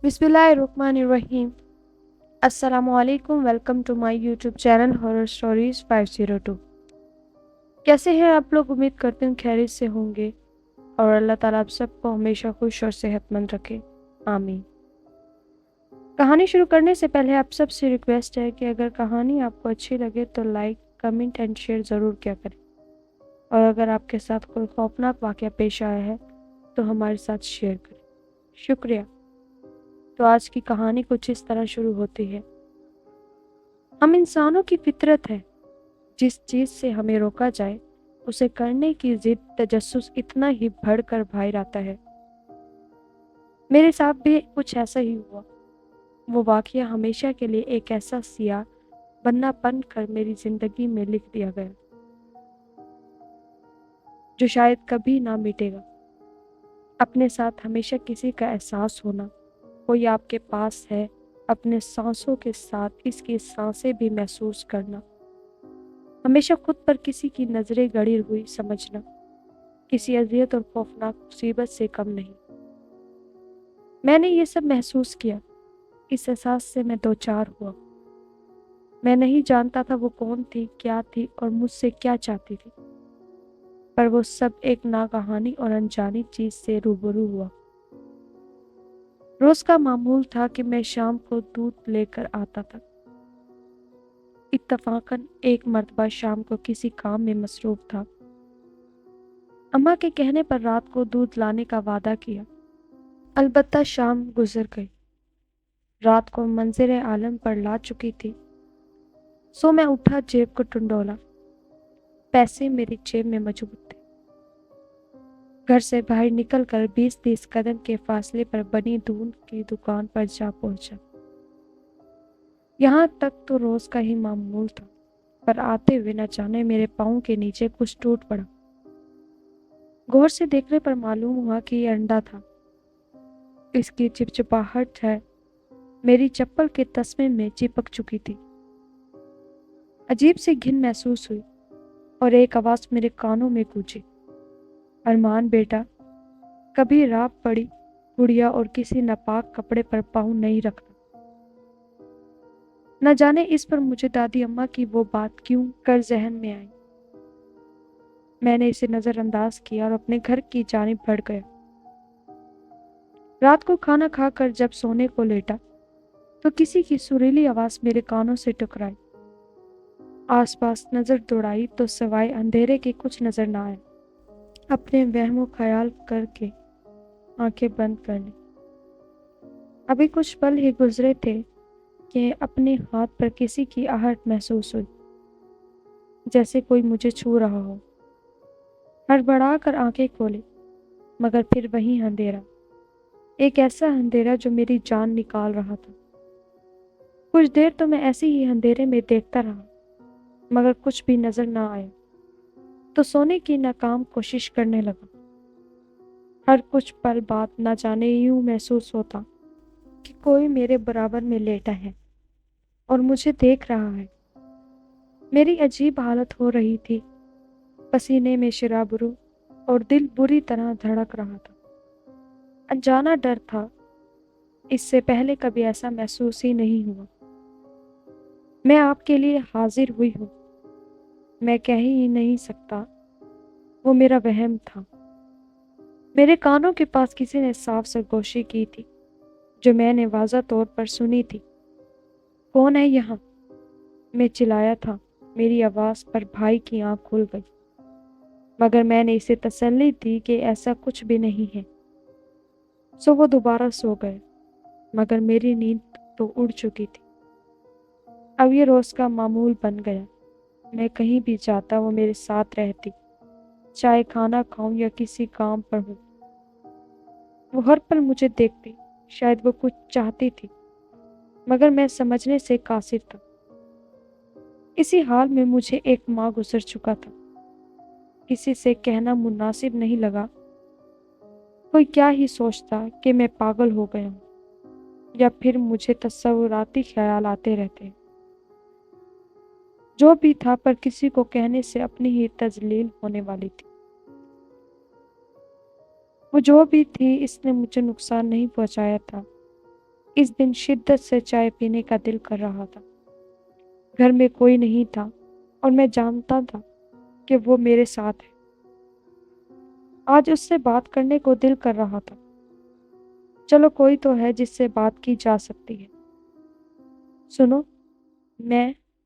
बिस्मिल्लाहिर्रहमानिर्रहीम। अस्सलामुअलैकुम। Welcome to my YouTube channel horror stories 502। कैसे हैं आप लोग? उम्मीद करती हूँ खैरियत से होंगे और अल्लाह ताला आप सबको हमेशा खुश और सेहतमंद रखे, आमीन। कहानी शुरू करने से पहले आप सबसे रिक्वेस्ट है कि अगर कहानी आपको अच्छी लगे तो लाइक, कमेंट एंड शेयर ज़रूर किया करें, और अगर आपके साथ कोई खौफनाक वाक़या पेश आया है तो हमारे साथ शेयर करें। शुक्रिया। तो आज की कहानी कुछ इस तरह शुरू होती है। हम इंसानों की फितरत है, जिस चीज़ से हमें रोका जाए उसे करने की जिद तजस्सुस इतना ही बढ़कर बाहर आता है। मेरे साथ भी कुछ ऐसा ही हुआ। वो वाक़या हमेशा के लिए एक ऐसा सियाह बन्ना बन कर मेरी ज़िंदगी में लिख दिया गया, जो शायद कभी ना मिटेगा। अपने साथ हमेशा किसी का एहसास होना, कोई आपके पास है, अपने सांसों के साथ इसकी सांसें भी महसूस करना, हमेशा खुद पर किसी की नज़रें गड़ी हुई समझना, किसी अज़ियत और खौफनाक मुसीबत से कम नहीं। मैंने ये सब महसूस किया। इस एहसास से मैं दो चार हुआ। मैं नहीं जानता था वो कौन थी, क्या थी और मुझसे क्या चाहती थी, पर वो सब एक नागहानी और अनजानी चीज़ से रूबरू हुआ। रोज़ का मामूल था कि मैं शाम को दूध लेकर आता था। इत्तफाकन एक मर्तबा शाम को किसी काम में मसरूफ़ था। अम्मा के कहने पर रात को दूध लाने का वादा किया। अलबत्ता शाम गुजर गई। रात को मंज़िल आलम पर ला चुकी थी। सो मैं उठा, जेब को टुंडोला। पैसे मेरी जेब में मौजूद थे। घर से बाहर निकलकर 20-30 कदम के फासले पर बनी दूध की दुकान पर जा पहुंचा। यहाँ तक तो रोज़ का ही मामूल था, पर आते हुए न जाने मेरे पाँव के नीचे कुछ टूट पड़ा। गौर से देखने पर मालूम हुआ कि ये अंडा था। इसकी चिपचिपाहट है मेरी चप्पल के तस्मे में चिपक चुकी थी। अजीब सी घिन महसूस हुई और एक आवाज़ मेरे कानों में गूंजी, अरमान बेटा, कभी रात पड़ी गुड़िया और किसी नापाक कपड़े पर पाँव नहीं रखना। न जाने इस पर मुझे दादी अम्मा की वो बात क्यों कर जहन में आई। मैंने इसे नज़रअंदाज किया और अपने घर की जानिब बढ़ गया। रात को खाना खाकर जब सोने को लेटा तो किसी की सुरीली आवाज़ मेरे कानों से टकराई। आसपास नज़र दौड़ाई तो सिवाय अंधेरे के कुछ नज़र ना आया। अपने वहमो ख्याल करके आंखें बंद कर ली। अभी कुछ पल ही गुजरे थे कि अपने हाथ पर किसी की आहट महसूस हुई, जैसे कोई मुझे छू रहा हो। हड़बड़ा कर आंखें खोली, मगर फिर वही अंधेरा, एक ऐसा अंधेरा जो मेरी जान निकाल रहा था। कुछ देर तो मैं ऐसे ही अंधेरे में देखता रहा, मगर कुछ भी नजर ना आया तो सोने की नाकाम कोशिश करने लगा। हर कुछ पल बाद न जाने यूं महसूस होता कि कोई मेरे बराबर में लेटा है और मुझे देख रहा है। मेरी अजीब हालत हो रही थी, पसीने में शराबरू और दिल बुरी तरह धड़क रहा था। अनजाना डर था, इससे पहले कभी ऐसा महसूस ही नहीं हुआ। मैं आपके लिए हाजिर हुई हूँ, मैं कह ही नहीं सकता, वो मेरा वहम था। मेरे कानों के पास किसी ने साफ सरगोशी की थी, जो मैंने वाज़ा तौर पर सुनी थी। कौन है यहाँ? मैं चिल्लाया था। मेरी आवाज़ पर भाई की आंख खुल गई, मगर मैंने इसे तसल्ली दी कि ऐसा कुछ भी नहीं है। सो वो दोबारा सो गए, मगर मेरी नींद तो उड़ चुकी थी। अब ये रोज़ का मामूल बन गया। मैं कहीं भी जाता वो मेरे साथ रहती, चाहे खाना खाऊं या किसी काम पर हूँ। वो हर पल मुझे देखती, शायद वो कुछ चाहती थी, मगर मैं समझने से कासिर था। इसी हाल में मुझे एक माह गुजर चुका था। किसी से कहना मुनासिब नहीं लगा। कोई क्या ही सोचता कि मैं पागल हो गया हूँ, या फिर मुझे तस्वुराती ख्याल आते रहते। जो भी था, पर किसी को कहने से अपनी ही तजलील होने वाली थी। वो जो भी थी, इसने मुझे नुकसान नहीं पहुंचाया था, इस दिन शिद्दत से चाय पीने का दिल कर रहा था। घर में कोई नहीं था और मैं जानता था कि वो मेरे साथ है। आज उससे बात करने को दिल कर रहा था। चलो कोई तो है जिससे बात की जा सकती है। सुनो,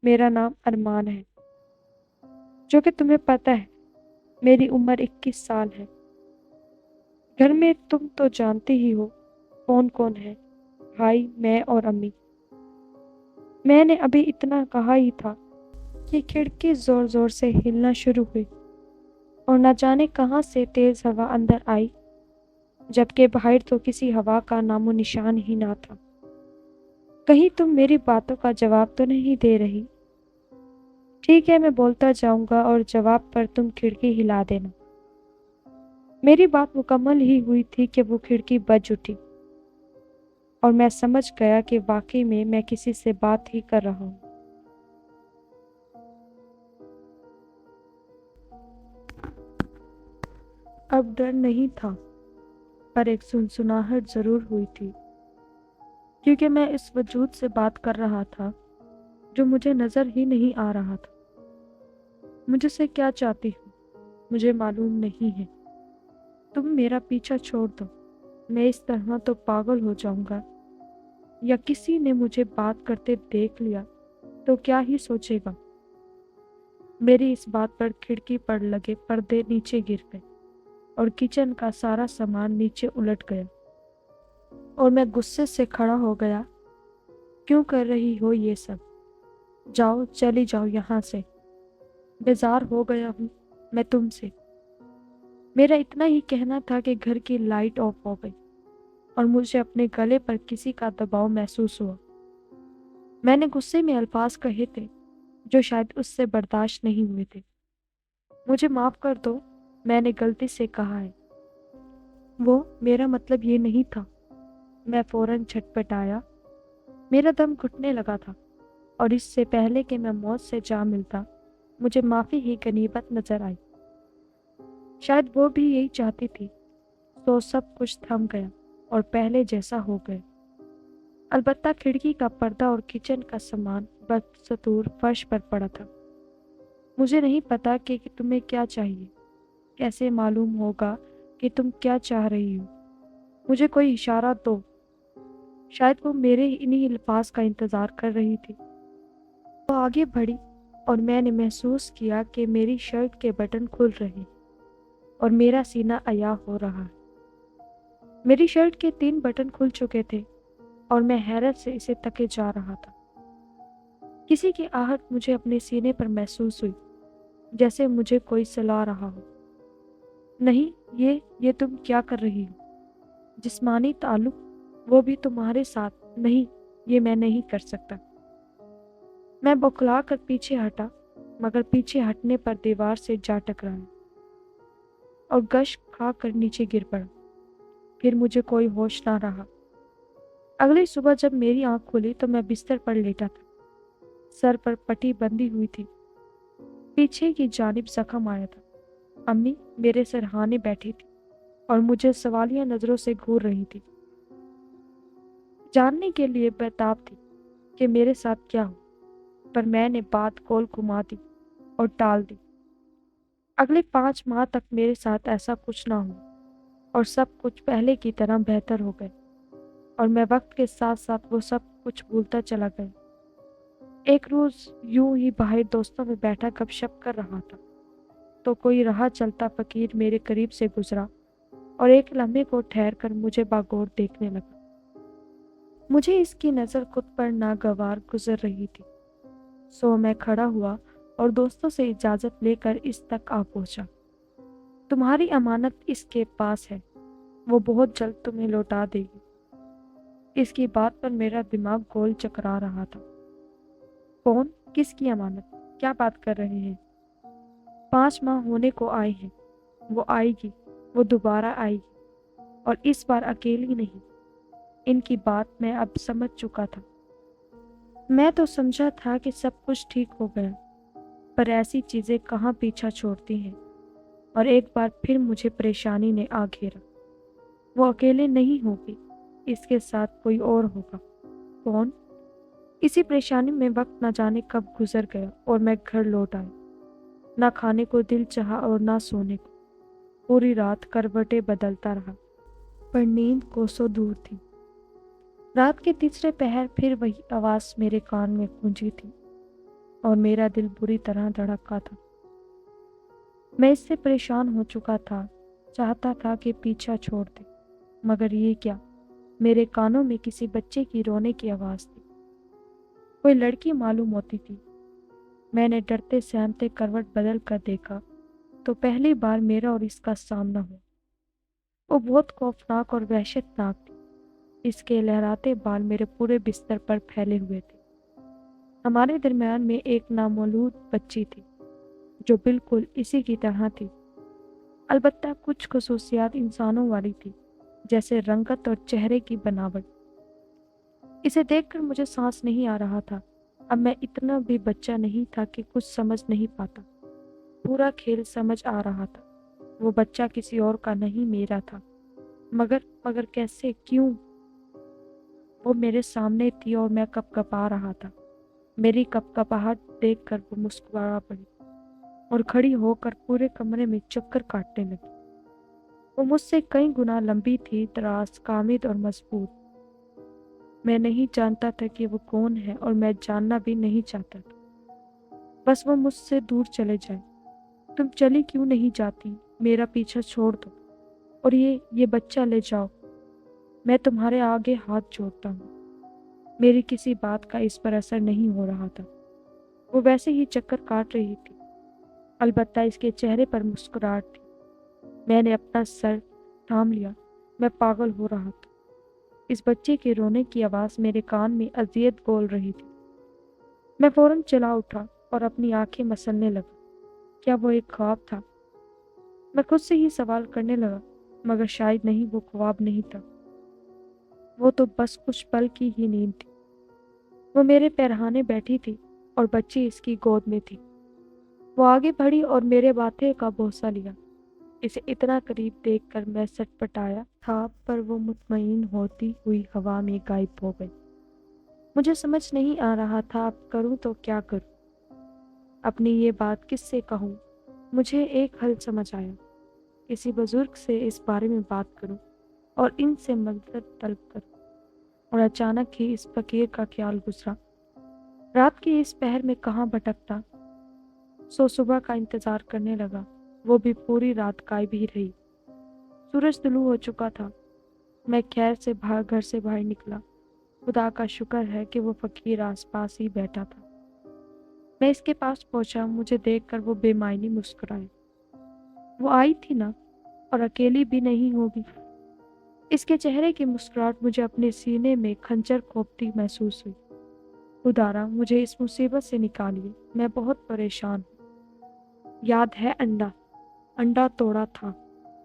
मेरा नाम अरमान है। जो कि तुम्हें पता है, मेरी उम्र 21 साल है। घर में तुम तो जानती ही हो कौन कौन है, भाई, मैं और अम्मी। मैंने अभी इतना कहा ही था कि खिड़की जोर जोर से हिलना शुरू हुई और न जाने कहां से तेज हवा अंदर आई, जबकि बाहर तो किसी हवा का नामो निशान ही ना था। कहीं तुम मेरी बातों का जवाब तो नहीं दे रही? ठीक है, मैं बोलता जाऊंगा और जवाब पर तुम खिड़की हिला देना। मेरी बात मुकम्मल ही हुई थी कि वो खिड़की बज उठी और मैं समझ गया कि वाकई में मैं किसी से बात ही कर रहा हूँ। अब डर नहीं था, पर एक सुनसुनाहट जरूर हुई थी, क्योंकि मैं इस वजूद से बात कर रहा था जो मुझे नजर ही नहीं आ रहा था। मुझसे क्या चाहती हो मुझे मालूम नहीं है। तुम मेरा पीछा छोड़ दो, मैं इस तरह तो पागल हो जाऊंगा, या किसी ने मुझे बात करते देख लिया तो क्या ही सोचेगा। मेरी इस बात पर खिड़की पर लगे पर्दे नीचे गिर गए और किचन का सारा सामान नीचे उलट गया और मैं गुस्से से खड़ा हो गया। क्यों कर रही हो ये सब? जाओ, चली जाओ यहाँ से। बेजार हो गया हूँ मैं तुमसे। मेरा इतना ही कहना था कि घर की लाइट ऑफ हो गई और मुझे अपने गले पर किसी का दबाव महसूस हुआ। मैंने गुस्से में अल्फाज कहे थे जो शायद उससे बर्दाश्त नहीं हुए थे। मुझे माफ कर दो, मैंने गलती से कहा है। वो मेरा मतलब ये नहीं था। मैं फौरन छटपटाया। मेरा दम घुटने लगा था और इससे पहले कि मैं मौत से जा मिलता, मुझे माफी ही गनीमत नजर आई। शायद वो भी यही चाहती थी। तो सब कुछ थम गया और पहले जैसा हो गया। अलबत्ता खिड़की का पर्दा और किचन का सामान बदस्तूर फर्श पर पड़ा था। मुझे नहीं पता कि तुम्हें क्या चाहिए। कैसे मालूम होगा कि तुम क्या चाह रही हो? मुझे कोई इशारा दो। शायद वो मेरे इन्हीं अल्फाज का इंतजार कर रही थी। वो आगे बढ़ी और मैंने महसूस किया कि मेरी शर्ट के बटन खुल रहे हैं और मेरा सीना अया हो रहा है। मेरी शर्ट के 3 बटन खुल चुके थे और मैं हैरत से इसे तके जा रहा था। किसी की आहट मुझे अपने सीने पर महसूस हुई, जैसे मुझे कोई सुला रहा हो। नहीं, ये तुम क्या कर रही हो? जिस्मानी ताल्लुक, वो भी तुम्हारे साथ? नहीं, ये मैं नहीं कर सकता। मैं बौखला कर पीछे हटा, मगर पीछे हटने पर दीवार से जा टकराया और गश खा कर नीचे गिर पड़ा। फिर मुझे कोई होश ना रहा। अगली सुबह जब मेरी आंख खुली तो मैं बिस्तर पर लेटा था। सर पर पट्टी बंधी हुई थी। पीछे की जानिब जख्म आया था। अम्मी मेरे सरहाने बैठी थी और मुझे सवालिया नजरों से घूर रही थी, जानने के लिए बेताब थी कि मेरे साथ क्या हो। पर मैंने बात गोल घुमा दी और टाल दी। अगले 5 माह तक मेरे साथ ऐसा कुछ ना हुआ और सब कुछ पहले की तरह बेहतर हो गए और मैं वक्त के साथ साथ वो सब कुछ भूलता चला गया। एक रोज यूं ही बाहर दोस्तों में बैठा गपशप कर रहा था तो कोई राह चलता फकीर मेरे करीब से गुजरा और एक लम्हे को ठहर कर मुझे बागौर देखने लगा। मुझे इसकी नज़र खुद पर नागवार गुजर रही थी, सो मैं खड़ा हुआ और दोस्तों से इजाज़त लेकर इस तक आ पहुंचा। तुम्हारी अमानत इसके पास है, वो बहुत जल्द तुम्हें लौटा देगी। इसकी बात पर मेरा दिमाग गोल चकरा रहा था। कौन? किसकी अमानत? क्या बात कर रहे हैं? 5 माह होने को आए हैं। वो आएगी, वो दोबारा आएगी और इस बार अकेली नहीं। इनकी बात मैं अब समझ चुका था। मैं तो समझा था कि सब कुछ ठीक हो गया, पर ऐसी चीजें कहाँ पीछा छोड़ती हैं। और एक बार फिर मुझे परेशानी ने आ घेरा। वो अकेले नहीं होगी, اس کے ساتھ کوئی اور ہوگا۔ کون؟ اسی پریشانی میں وقت نہ جانے کب گزر گیا اور میں گھر لوٹ آئی۔ نہ کھانے کو دل چاہا اور نہ سونے کو۔ پوری رات کروٹیں بدلتا رہا، پر نیند کوسوں دور تھی۔ رات کے تیسرے پہر پھر وہی آواز میرے کان میں گونجی تھی اور میرا دل بری طرح دھڑکا تھا۔ میں اس سے پریشان ہو چکا تھا، چاہتا تھا کہ پیچھا چھوڑ دے، مگر یہ کیا؟ میرے کانوں میں کسی بچے کی رونے کی آواز تھی۔ کوئی لڑکی معلوم ہوتی تھی۔ میں نے ڈرتے سہمتے کروٹ بدل کر دیکھا تو پہلی بار میرا اور اس کا سامنا ہوا۔ وہ بہت خوفناک اور وحشت ناک تھی۔ اس کے لہراتے بال میرے پورے بستر پر پھیلے ہوئے تھے۔ ہمارے درمیان میں ایک نامولود بچی تھی جو بالکل اسی کی طرح تھی، البتہ کچھ خصوصیات انسانوں والی تھی، جیسے رنگت اور چہرے کی بناوٹ۔ اسے دیکھ کر مجھے سانس نہیں آ رہا تھا۔ اب میں اتنا بھی بچہ نہیں تھا کہ کچھ سمجھ نہیں پاتا، پورا کھیل سمجھ آ رہا تھا۔ وہ بچہ کسی اور کا نہیں، میرا تھا، مگر کیسے، کیوں؟ وہ میرے سامنے تھی اور میں کپکپا رہا تھا۔ میری کپکپاہٹ دیکھ کر وہ مسکرا پڑی اور کھڑی ہو کر پورے کمرے میں چکر کاٹنے لگی۔ وہ مجھ سے کئی گنا لمبی تھی، دراز، کامد اور مضبوط۔ میں نہیں جانتا تھا کہ وہ کون ہے اور میں جاننا بھی نہیں چاہتا تھا۔ بس وہ مجھ سے دور چلے جائے۔ تم چلی کیوں نہیں جاتی؟ میرا پیچھا چھوڑ دو اور یہ بچہ لے جاؤ۔ میں تمہارے آگے ہاتھ جوڑتا ہوں۔ میری کسی بات کا اس پر اثر نہیں ہو رہا تھا۔ وہ ویسے ہی چکر کاٹ رہی تھی، البتہ اس کے چہرے پر مسکراہٹ تھی۔ میں نے اپنا سر تھام لیا، میں پاگل ہو رہا تھا۔ اس بچے کے رونے کی آواز میرے کان میں اذیت گول رہی تھی۔ میں فوراً چلا اٹھا اور اپنی آنکھیں مسلنے لگا۔ کیا وہ ایک خواب تھا؟ میں خود سے ہی سوال کرنے لگا، مگر شاید نہیں، وہ خواب نہیں تھا۔ وہ تو بس کچھ پل کی ہی نیند تھی۔ وہ میرے پیرہانے بیٹھی تھی اور بچی اس کی گود میں تھی۔ وہ آگے بڑھی اور میرے ماتھے کا بوسہ لیا۔ اسے اتنا قریب دیکھ کر میں سٹپٹایا تھا، پر وہ مطمئن ہوتی ہوئی ہوا میں غائب ہو گئی۔ مجھے سمجھ نہیں آ رہا تھا اب کروں تو کیا کروں، اپنی یہ بات کس سے کہوں۔ مجھے ایک حل سمجھ آیا، کسی بزرگ سے اس بارے میں بات کروں اور ان سے مدد طلب کروں۔ اور اچانک ہی اس فقیر کا خیال گزرا، رات کے اس پہر میں کہاں بھٹکتا، سو صبح کا انتظار کرنے لگا۔ وہ بھی پوری رات غائب ہی رہی۔ سورج طلوع ہو چکا تھا۔ میں خیر سے گھر سے باہر نکلا۔ خدا کا شکر ہے کہ وہ فقیر آس پاس ہی بیٹھا تھا۔ میں اس کے پاس پہنچا، مجھے دیکھ کر وہ بے معنی مسکرائے۔ وہ آئی تھی نا، اور اکیلی بھی نہیں ہوگی۔ اس کے چہرے کی مسکراہٹ مجھے اپنے سینے میں کھنجر کھوپتی محسوس ہوئی۔ خدایا مجھے اس مصیبت سے نکالیے، میں بہت پریشان ہوں۔ یاد ہے انڈا توڑا تھا،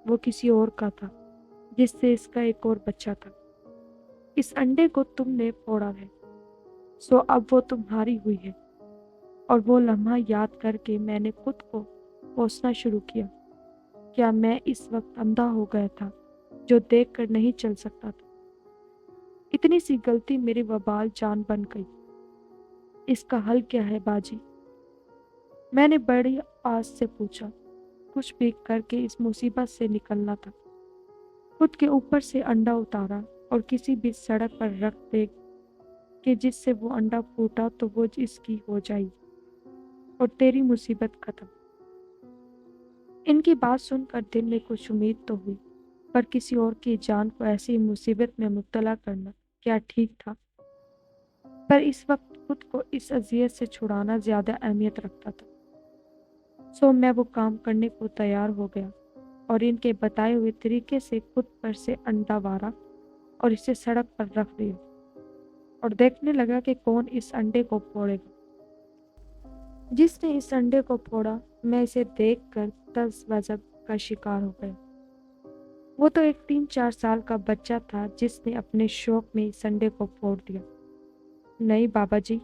وہ کسی اور کا تھا، جس سے اس کا ایک اور بچہ تھا۔ اس انڈے کو تم نے پھوڑا ہے، سو اب وہ تمہاری ہوئی ہے۔ اور وہ لمحہ یاد کر کے میں نے خود کو کوسنا شروع کیا۔ کیا میں اس وقت اندھا ہو گیا تھا جو دیکھ کر نہیں چل سکتا تھا؟ اتنی سی غلطی میری وبال جان بن گئی۔ اس کا حل کیا ہے باجی؟ میں نے بڑی آس سے پوچھا۔ کچھ بھی کر کے اس مصیبت سے نکلنا تھا۔ خود کے اوپر سے انڈا اتارا اور کسی بھی سڑک پر رکھ دے کہ جس سے وہ انڈا پھوٹا تو وہ اس کی ہو جائے اور تیری مصیبت ختم۔ ان کی بات سن کر دل میں کچھ امید تو ہوئی، پر کسی اور کی جان کو ایسی مصیبت میں مبتلا کرنا کیا ٹھیک تھا؟ پر اس وقت خود کو اس اذیت سے چھڑانا زیادہ اہمیت رکھتا تھا۔ سو میں وہ کام کرنے کو تیار ہو گیا اور ان کے بتائے ہوئے طریقے سے خود پر سے انڈا وارا اور اسے سڑک پر رکھ دیا اور دیکھنے لگا کہ کون اس انڈے کو پھوڑے گا۔ جس نے اس انڈے کو پھوڑا، میں اسے دیکھ کر تذ وذب کا شکار ہو گیا۔ وہ تو ایک 3-4 سال کا بچہ تھا جس نے اپنے شوق میں اس انڈے کو پھوڑ دیا۔ نہیں بابا جی،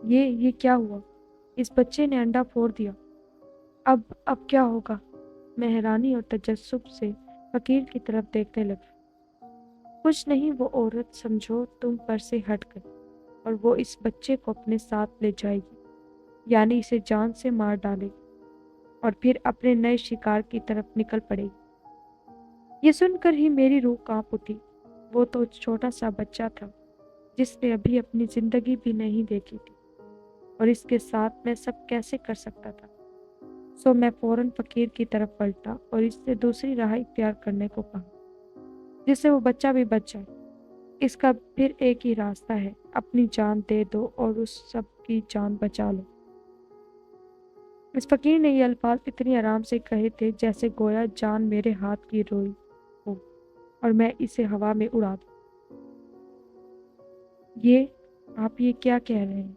یہ کیا ہوا؟ اس بچے نے انڈا پھوڑ دیا، اب کیا ہوگا؟ میں حیرانی اور تعجب سے فقیر کی طرف دیکھنے لگی۔ کچھ نہیں، وہ عورت سمجھو تم پر سے ہٹ گئی اور وہ اس بچے کو اپنے ساتھ لے جائے گی، یعنی اسے جان سے مار ڈالے گی اور پھر اپنے نئے شکار کی طرف نکل پڑے گی۔ یہ سن کر ہی میری روح کانپ اٹھی۔ وہ تو چھوٹا سا بچہ تھا جس نے ابھی اپنی زندگی بھی نہیں دیکھی تھی، اور اس کے ساتھ میں سب کیسے کر سکتا تھا؟ سو میں فوراً فقیر کی طرف پلٹا اور اس سے دوسری راہ اختیار کرنے کو کہا جس سے وہ بچہ بھی بچ جائے۔ اس کا پھر ایک ہی راستہ ہے، اپنی جان دے دو اور اس سب کی جان بچا لو۔ اس فقیر نے یہ الفاظ اتنی آرام سے کہے تھے جیسے گویا جان میرے ہاتھ کی روئی ہو اور میں اسے ہوا میں اڑا دوں۔ آپ یہ کیا کہہ رہے ہیں؟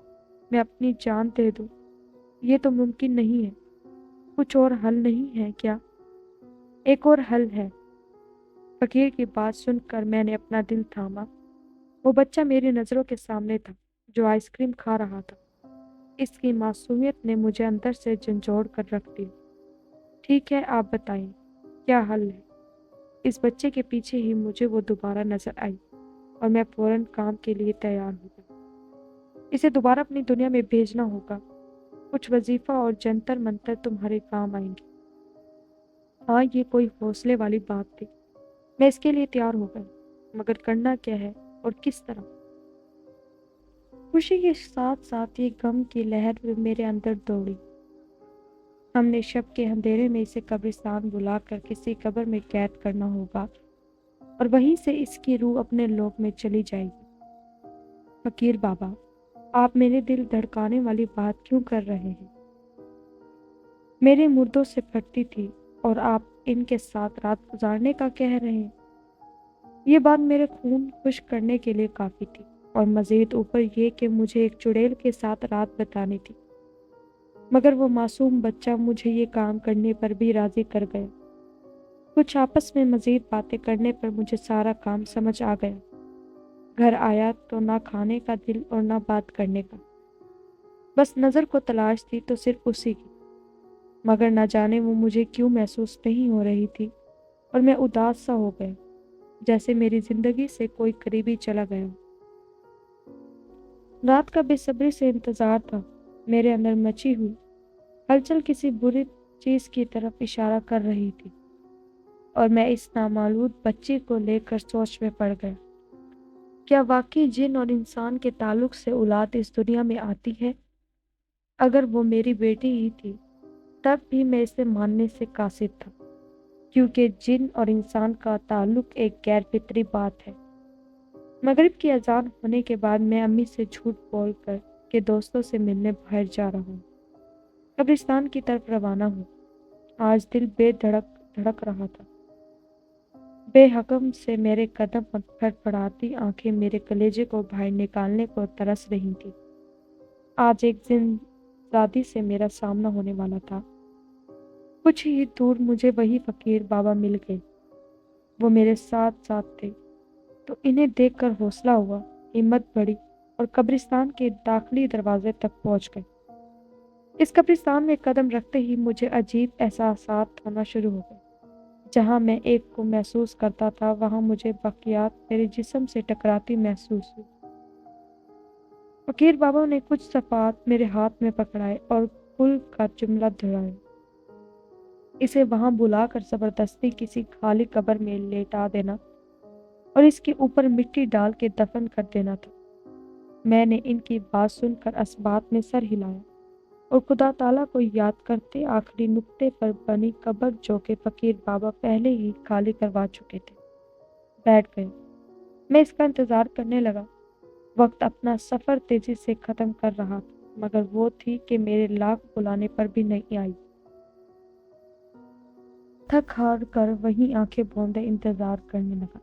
میں اپنی جان دے دوں؟ یہ تو ممکن نہیں ہے۔ کچھ اور حل نہیں ہے کیا؟ ایک اور حل ہے۔ فقیر کی بات سن کر میں نے اپنا دل تھاما۔ وہ بچہ میری نظروں کے سامنے تھا جو آئس کریم کھا رہا تھا۔ اس کی معصومیت نے مجھے اندر سے جھنجھوڑ کر رکھ دیا۔ ٹھیک ہے، آپ بتائیں کیا حل ہے؟ اس بچے کے پیچھے ہی مجھے وہ دوبارہ نظر آئی اور میں فوراً کام کے لیے تیار ہو گیا۔ اسے دوبارہ اپنی دنیا میں بھیجنا ہوگا۔ کچھ وظیفہ اور جنتر منتر تمہارے کام آئیں گے۔ ہاں، یہ کوئی حوصلے والی بات تھی۔ میں اس کے لیے تیار ہو گیا، مگر کرنا کیا ہے اور کس طرح؟ خوشی کے ساتھ ساتھ یہ غم کی لہر بھی میرے اندر دوڑی۔ ہم نے شب کے اندھیرے میں اسے قبرستان بلا کر کسی قبر میں قید کرنا ہوگا اور وہیں سے اس کی روح اپنے لوک میں چلی جائے گی۔ فقیر بابا، آپ میرے دل دھڑکانے والی بات کیوں کر رہے ہیں؟ میرے مردوں سے پھٹتی تھی اور آپ ان کے ساتھ رات گزارنے کا کہہ رہے ہیں۔ یہ بات میرے خون خشک کرنے کے لیے کافی تھی، اور مزید اوپر یہ کہ مجھے ایک چڑیل کے ساتھ رات بتانی تھی۔ مگر وہ معصوم بچہ مجھے یہ کام کرنے پر بھی راضی کر گیا۔ کچھ آپس میں مزید باتیں کرنے پر مجھے سارا کام سمجھ آ گیا۔ گھر آیا تو نہ کھانے کا دل اور نہ بات کرنے کا، بس نظر کو تلاش تھی تو صرف اسی کی۔ مگر نہ جانے وہ مجھے کیوں محسوس نہیں ہو رہی تھی، اور میں اداس سا ہو گیا، جیسے میری زندگی سے کوئی قریبی چلا گیا۔ رات کا بے صبری سے انتظار تھا۔ میرے اندر مچی ہوئی ہلچل کسی بری چیز کی طرف اشارہ کر رہی تھی، اور میں اس نامعلوم بچی کو لے کر سوچ میں پڑ گیا۔ کیا واقعی جن اور انسان کے تعلق سے اولاد اس دنیا میں آتی ہے؟ اگر وہ میری بیٹی ہی تھی تب بھی میں اسے ماننے سے قاصر تھا، کیونکہ جن اور انسان کا تعلق ایک غیر فطری بات ہے۔ مغرب کی اذان ہونے کے بعد میں امی سے جھوٹ بول کر کے دوستوں سے ملنے باہر جا رہا ہوں۔ قبرستان کی طرف روانہ ہوں۔ آج دل بے دھڑک رہا تھا۔ بے حکم سے میرے قدم پھڑپڑاتی آنکھیں میرے کلیجے کو باہر نکالنے کو ترس رہی تھی۔ آج ایک زندگی سے میرا سامنا ہونے والا تھا۔ کچھ ہی دور مجھے وہی فقیر بابا مل گئے۔ وہ میرے ساتھ ساتھ تھے، تو انہیں دیکھ کر حوصلہ ہوا، ہمت بڑھی اور قبرستان کے داخلی دروازے تک پہنچ گئے۔ اس قبرستان میں قدم رکھتے ہی مجھے عجیب احساسات ہونا شروع ہو گئے۔ جہاں میں ایک کو محسوس کرتا تھا وہاں مجھے باقیات میرے جسم سے ٹکراتی محسوس ہوئی۔ فقیر بابا نے کچھ صفحات میرے ہاتھ میں پکڑائے اور کل کا جملہ دہرایا۔ اسے وہاں بلا کر زبردستی کسی خالی قبر میں لیٹا دینا اور اس کے اوپر مٹی ڈال کے دفن کر دینا تھا۔ میں نے ان کی بات سن کر اسبات میں سر ہلایا اور خدا تعالیٰ کو یاد کرتے آخری نقطے پر بنی قبر جو کہ فقیر بابا پہلے ہی خالی کروا چکے تھے بیٹھ گئے۔ میں اس کا انتظار کرنے لگا۔ وقت اپنا سفر تیزی سے ختم کر رہا تھا، مگر وہ تھی کہ میرے لاکھ بلانے پر بھی نہیں آئی۔ تھک ہار کر وہیں آنکھیں بوندے انتظار کرنے لگا،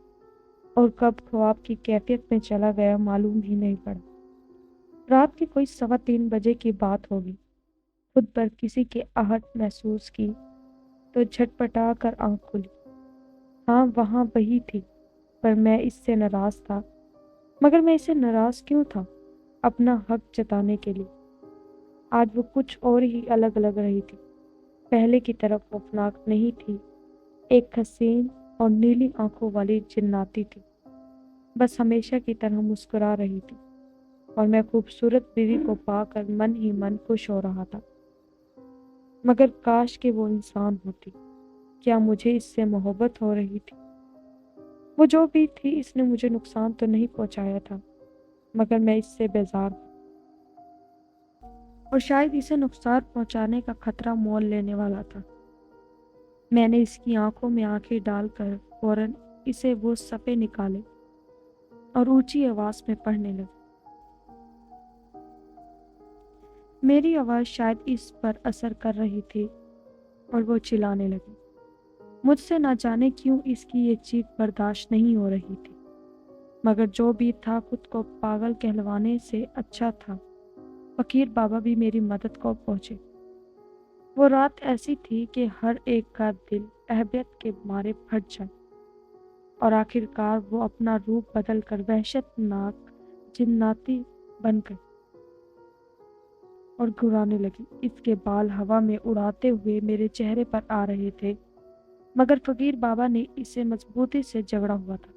اور کب خواب کی کیفیت میں چلا گیا معلوم ہی نہیں پڑا۔ رات کی کوئی 3:15 بجے کی بات ہوگی۔ خود پر کسی کی آہٹ محسوس کی تو جھٹپٹا کر آنکھ کھلی۔ ہاں، وہاں وہی تھی، پر میں اس سے ناراض تھا۔ مگر میں اسے ناراض کیوں تھا؟ اپنا حق جتانے کے لیے۔ آج وہ کچھ اور ہی الگ لگ رہی تھی۔ پہلے کی طرف خوفناک نہیں تھی، ایک حسین اور نیلی آنکھوں والی جناتی تھی۔ बस हमेशा की तरह मुस्कुरा रही थी और मैं खूबसूरत बीवी को पाकर मन ही मन खुश हो रहा था। मगर काश कि वो इंसान होती। क्या मुझे इससे मोहब्बत हो रही थी? वो जो भी थी इसने मुझे नुकसान तो नहीं पहुंचाया था, मगर मैं इससे बेजार हूँ और शायद इसे नुकसान पहुंचाने का खतरा मोल लेने वाला था। मैंने इसकी आंखों में आंखें डालकर फौरन इसे वो सफ़े निकाले और ऊंची आवाज में पढ़ने लगी। मेरी आवाज शायद इस पर असर कर रही थी और वो चिल्लाने लगी। मुझसे ना जाने क्यों इसकी ये चीख बर्दाश्त नहीं हो रही थी, मगर जो भी था खुद को पागल कहलवाने से अच्छा था फकीर बाबा भी मेरी मदद को पहुंचे। वो रात ऐसी थी कि हर एक का दिल अहबियत के मारे फट जाए और आखिरकार वो अपना रूप बदल कर वहशतनाक जिन्नाती बन गई और घुराने लगी। इसके बाल हवा में उड़ाते हुए मेरे चेहरे पर आ रहे थे, मगर फकीर बाबा ने इसे मजबूती से जकड़ा हुआ था।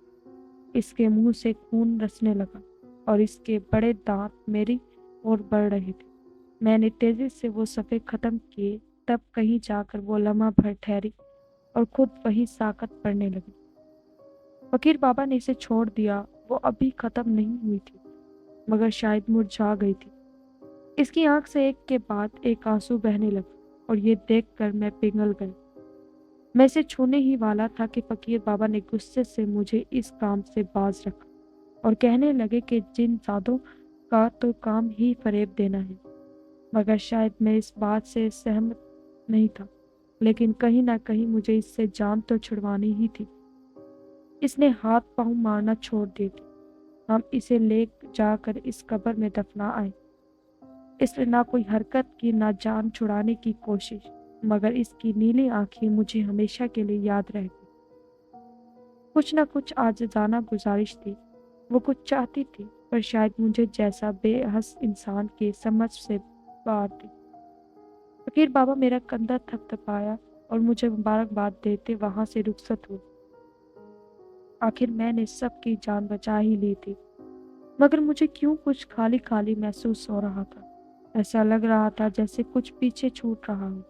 इसके मुंह से खून रसने लगा और इसके बड़े दांत मेरी ओर बढ़ रहे थे। मैंने तेजी से वो सफ़े खत्म किए, तब कहीं जाकर वो लम्हा भर ठहरी और खुद वही साकत पड़ने लगी। फकीर बाबा ने इसे छोड़ दिया। वो अभी खत्म नहीं हुई थी, मगर शायद मुरझा गई थी। इसकी आंख से एक के बाद एक आंसू बहने लगा और ये देखकर मैं पिघल गई। मैं इसे छूने ही वाला था कि फकीर बाबा ने गुस्से से मुझे इस काम से बाज रखा और कहने लगे कि जिन जादों का तो काम ही फरेब देना है। मगर शायद मैं इस बात से सहमत नहीं था, लेकिन कहीं ना कहीं मुझे इससे जान तो छुड़वानी ही थी। इसने हाथ पांव मारना छोड़ दिए थे। हम इसे ले जाकर इस कब्र में दफना आए। इसने ना कोई हरकत की, ना जान छुड़ाने की कोशिश, मगर इसकी नीली आंखें मुझे हमेशा के लिए याद रह गई। कुछ ना कुछ आजिज़ाना गुजारिश थी। वो कुछ चाहती थी, पर शायद मुझे जैसा बेहस इंसान के समझ से बाहर थी। फकीर बाबा मेरा कंधा थपथपाया और मुझे मुबारकबाद देते वहां से रुखसत हुए। आखिर मैंने सबकी जान बचा ही ली थी, मगर मुझे क्यों कुछ खाली खाली महसूस हो रहा था। ऐसा लग रहा था जैसे कुछ पीछे छूट रहा हो।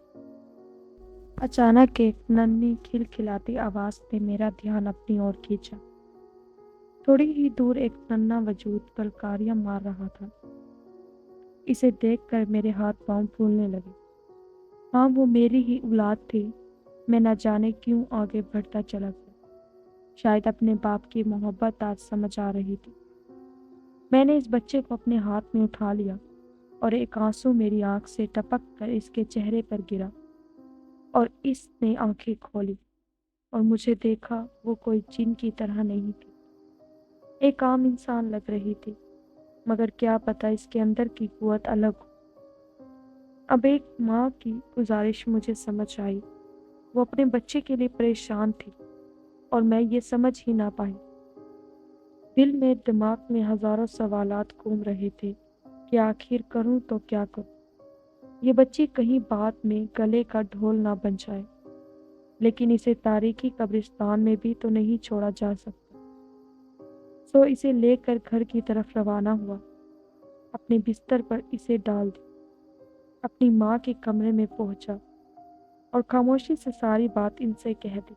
अचानक एक नन्ही खिलखिलाती आवाज ने मेरा ध्यान अपनी ओर खींचा। थोड़ी ही दूर एक नन्हा वजूद कलकारियां मार रहा था। इसे देखकर मेरे हाथ पांव फूलने लगे। हाँ, वो मेरी ही औलाद थी। मैं न जाने क्यों आगे बढ़ता चला गया। शायद अपने बाप की मोहब्बत आज समझ आ रही थी। मैंने इस बच्चे को अपने हाथ में उठा लिया और एक आंसू मेरी आंख से टपक कर इसके चेहरे पर गिरा और इसने आंखें खोली और मुझे देखा। वो कोई जिन की तरह नहीं थी, एक आम इंसान लग रही थी, मगर क्या पता इसके अंदर की कुव्वत अलग हो। अब एक माँ की गुजारिश मुझे समझ आई। वो अपने बच्चे के लिए परेशान थी और मैं ये समझ ही ना पाई। दिल में दिमाग में हजारों सवालात घूम रहे थे कि आखिर करूं तो क्या करूं। ये बच्ची कहीं बाद में गले का ढोल ना बन जाए, लेकिन इसे तारीखी कब्रिस्तान में भी तो नहीं छोड़ा जा सकता। सो इसे लेकर घर की तरफ रवाना हुआ। अपने बिस्तर पर इसे डाल दी, अपनी माँ के कमरे में पहुंचा और खामोशी से सारी बात इनसे कह दी।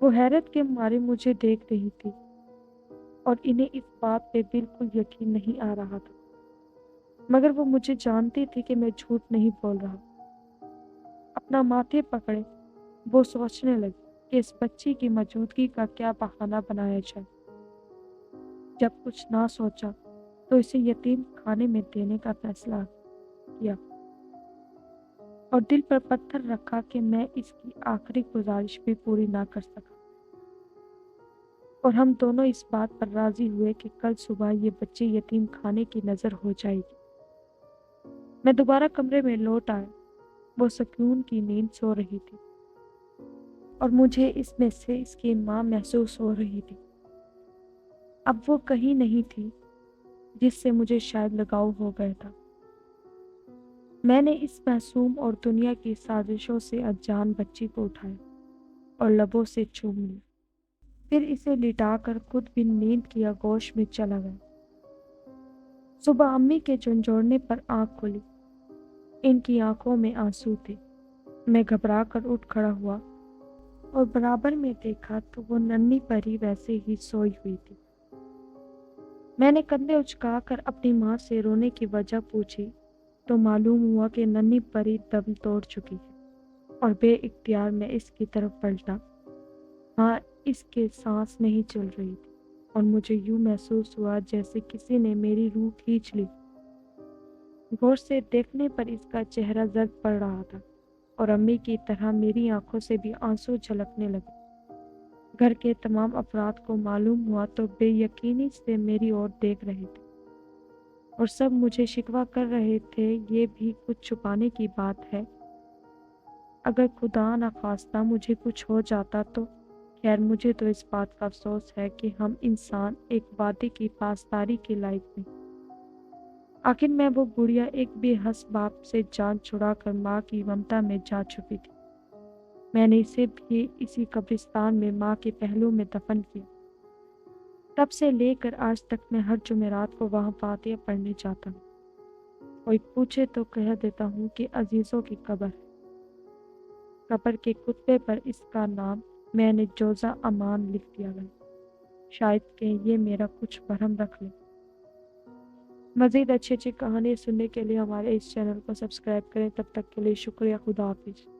वो हैरत के मारे मुझे देख रही थी और इन्हें इस बात पे बिल्कुल यकीन नहीं आ रहा था, मगर वो मुझे जानती थी कि मैं झूठ नहीं बोल रहा। अपना माथे पकड़े वो सोचने लगी कि इस बच्ची की मौजूदगी का क्या बहाना बनाया जाए। जब कुछ ना सोचा तो इसे यतीम खाने में देने का फैसला किया और दिल पर पत्थर रखा कि मैं इसकी आखिरी गुजारिश भी पूरी ना कर सका। और हम दोनों इस बात पर राजी हुए कि कल सुबह ये बच्चे यतीम खाने की नजर हो जाएगी। मैं दोबारा कमरे में लौट आया। वो सुकून की नींद सो रही थी और मुझे इसमें से इसकी माँ महसूस हो रही थी। अब वो कहीं नहीं थी जिससे मुझे शायद लगाव हो गया था। मैंने इस मासूम और दुनिया की साजिशों से अनजान बच्ची को उठाया और लबों से चूम लिया। پھر اسے لٹا کر خود بھی نیند کی آغوش میں چلا گیا۔ صبح امی کے جھنجھوڑنے پر آنکھ کھلی۔ ان کی آنکھوں میں آنسو تھے۔ میں گھبرا کر اٹھ کھڑا ہوا اور برابر میں دیکھا تو وہ ننھی پری ویسے ہی سوئی ہوئی تھی۔ میں نے کندھے اچکا کر اپنی ماں سے رونے کی وجہ پوچھی تو معلوم ہوا کہ ننھی پری دم توڑ چکی ہے، اور بے اختیار میں اس کی طرف پلٹا۔ ہاں، اس کے سانس نہیں چل رہی تھی اور مجھے یوں محسوس ہوا جیسے کسی نے میری روح کھینچ لی۔ غور سے دیکھنے پر اس کا چہرہ زرد پڑ رہا تھا اور امی کی طرح میری آنکھوں سے بھی آنسو جھلکنے لگے۔ گھر کے تمام افراد کو معلوم ہوا تو بے یقینی سے میری اور دیکھ رہے تھے اور سب مجھے شکوہ کر رہے تھے۔ یہ بھی کچھ چھپانے کی بات ہے؟ اگر خدا نخواستہ مجھے کچھ ہو جاتا تو؟ خیر، مجھے تو اس بات کا افسوس ہے کہ ہم انسان ایک وعدے کی پاسداری کے لائق نہیں۔ آخر میں وہ گڑیا ایک بے حس باپ سے جان چھڑا کر ماں کی ممتا میں جا چھپی تھی۔ میں نے اسے بھی اسی قبرستان میں ماں کے پہلو میں دفن کیا۔ تب سے لے کر آج تک میں ہر جمعرات کو وہاں فاتحہ پڑھنے جاتا ہوں۔ کوئی پوچھے تو کہہ دیتا ہوں کہ عزیزوں کی قبر ہے۔ قبر کے خطبے پر اس کا نام میں نے جوزہ امان لکھ دیا گیا، شاید کہ یہ میرا کچھ برہم رکھ لے۔ مزید اچھی کہانی سننے کے لیے ہمارے اس چینل کو سبسکرائب کریں۔ تب تک کے لیے شکریہ۔ خدا حافظ۔